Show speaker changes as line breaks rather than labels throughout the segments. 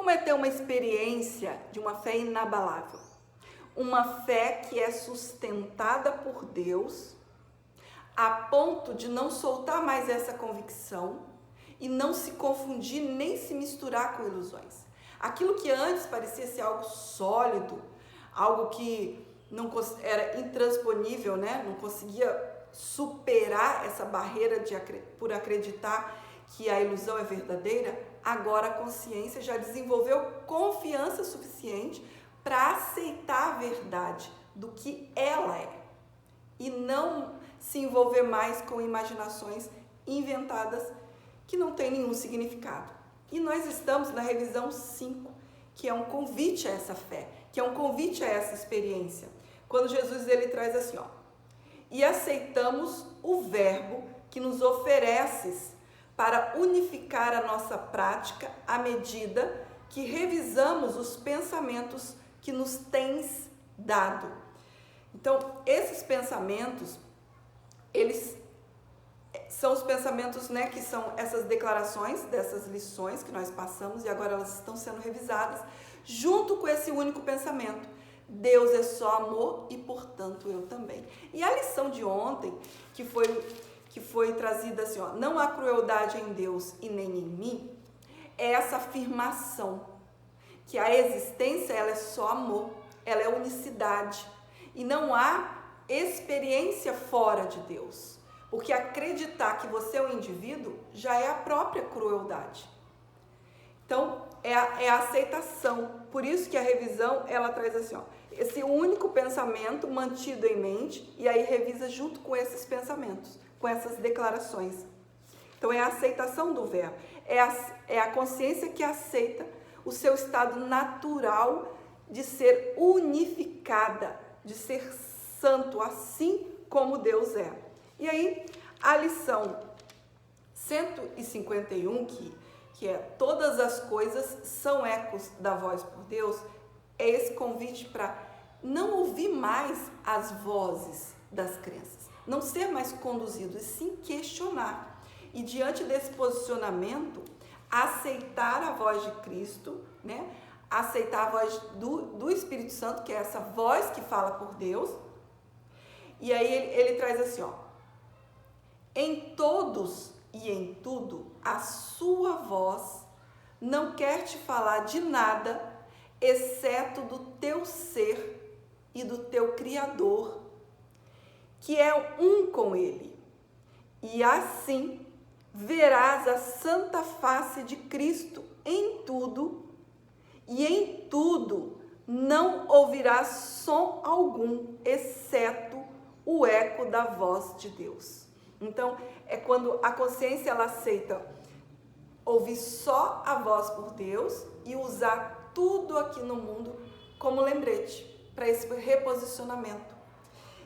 Como é ter uma experiência de uma fé inabalável? Uma fé que é sustentada por Deus, a ponto de não soltar mais essa convicção e não se confundir nem se misturar com ilusões. Aquilo que antes parecia ser algo sólido, algo que não era intransponível, né? Não conseguia superar essa barreira por acreditar que a ilusão é verdadeira, agora a consciência já desenvolveu confiança suficiente para aceitar a verdade do que ela é e não se envolver mais com imaginações inventadas que não têm nenhum significado. E nós estamos na revisão 5, que é um convite a essa fé, que é um convite a essa experiência. Quando Jesus ele traz assim, ó, e aceitamos o verbo que nos ofereces para unificar a nossa prática à medida que revisamos os pensamentos que nos tens dado. Então, esses pensamentos, eles são os pensamentos, né, que são essas declarações, dessas lições que nós passamos e agora elas estão sendo revisadas, junto com esse único pensamento. Deus é só amor e, portanto, eu também. E a lição de ontem, que foi trazida assim, ó, não há crueldade em Deus e nem em mim, é essa afirmação que a existência ela é só amor, ela é unicidade e não há experiência fora de Deus, porque acreditar que você é um indivíduo já é a própria crueldade. Então é a aceitação, por isso que a revisão ela traz assim, ó, esse único pensamento mantido em mente e aí revisa junto com esses pensamentos, com essas declarações. Então é a aceitação do verbo, é a consciência que aceita o seu estado natural de ser unificada, de ser santo, assim como Deus é. E aí, a lição 151, que é todas as coisas são ecos da voz por Deus, é esse convite para não ouvir mais as vozes das crenças, não ser mais conduzido, e sim questionar. E diante desse posicionamento, aceitar a voz de Cristo, né? Aceitar a voz do Espírito Santo, que é essa voz que fala por Deus. E aí ele traz assim, ó, em todos e em tudo, a sua voz não quer te falar de nada, exceto do teu ser e do teu Criador, que é um com ele. E assim verás a santa face de Cristo em tudo, e em tudo não ouvirás som algum, exceto o eco da voz de Deus. Então, é quando a consciência ela aceita ouvir só a voz por Deus e usar tudo aqui no mundo como lembrete para esse reposicionamento.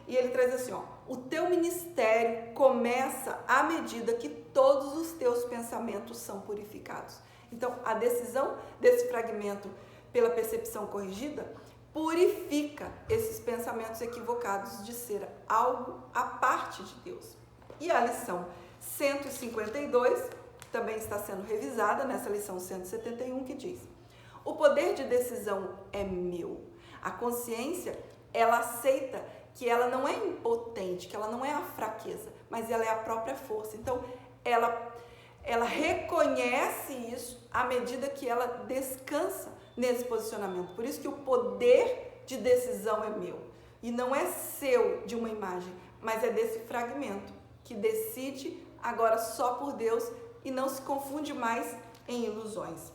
E ele traz assim, ó, o teu ministério começa à medida que todos os teus pensamentos são purificados. Então, a decisão desse fragmento pela percepção corrigida purifica esses pensamentos equivocados de ser algo à parte de Deus. E a lição 152 também está sendo revisada nessa lição 171 que diz: o poder de decisão é meu. A consciência, ela aceita que ela não é impotente, que ela não é a fraqueza, mas ela é a própria força. Então, ela reconhece isso à medida que ela descansa nesse posicionamento. Por isso que o poder de decisão é meu. E não é seu de uma imagem, mas é desse fragmento que decide agora só por Deus e não se confunde mais em ilusões.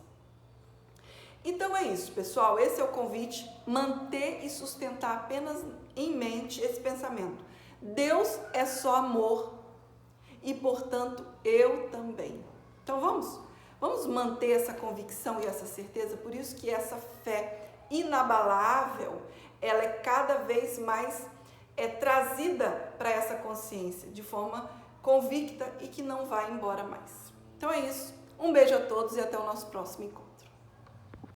Então é isso, pessoal. Esse é o convite, manter e sustentar apenas em mente esse pensamento. Deus é só amor e, portanto, eu também. Então vamos manter essa convicção e essa certeza. Por isso que essa fé inabalável, ela é cada vez mais trazida para essa consciência de forma convicta e que não vai embora mais. Então é isso. Um beijo a todos e até o nosso próximo encontro.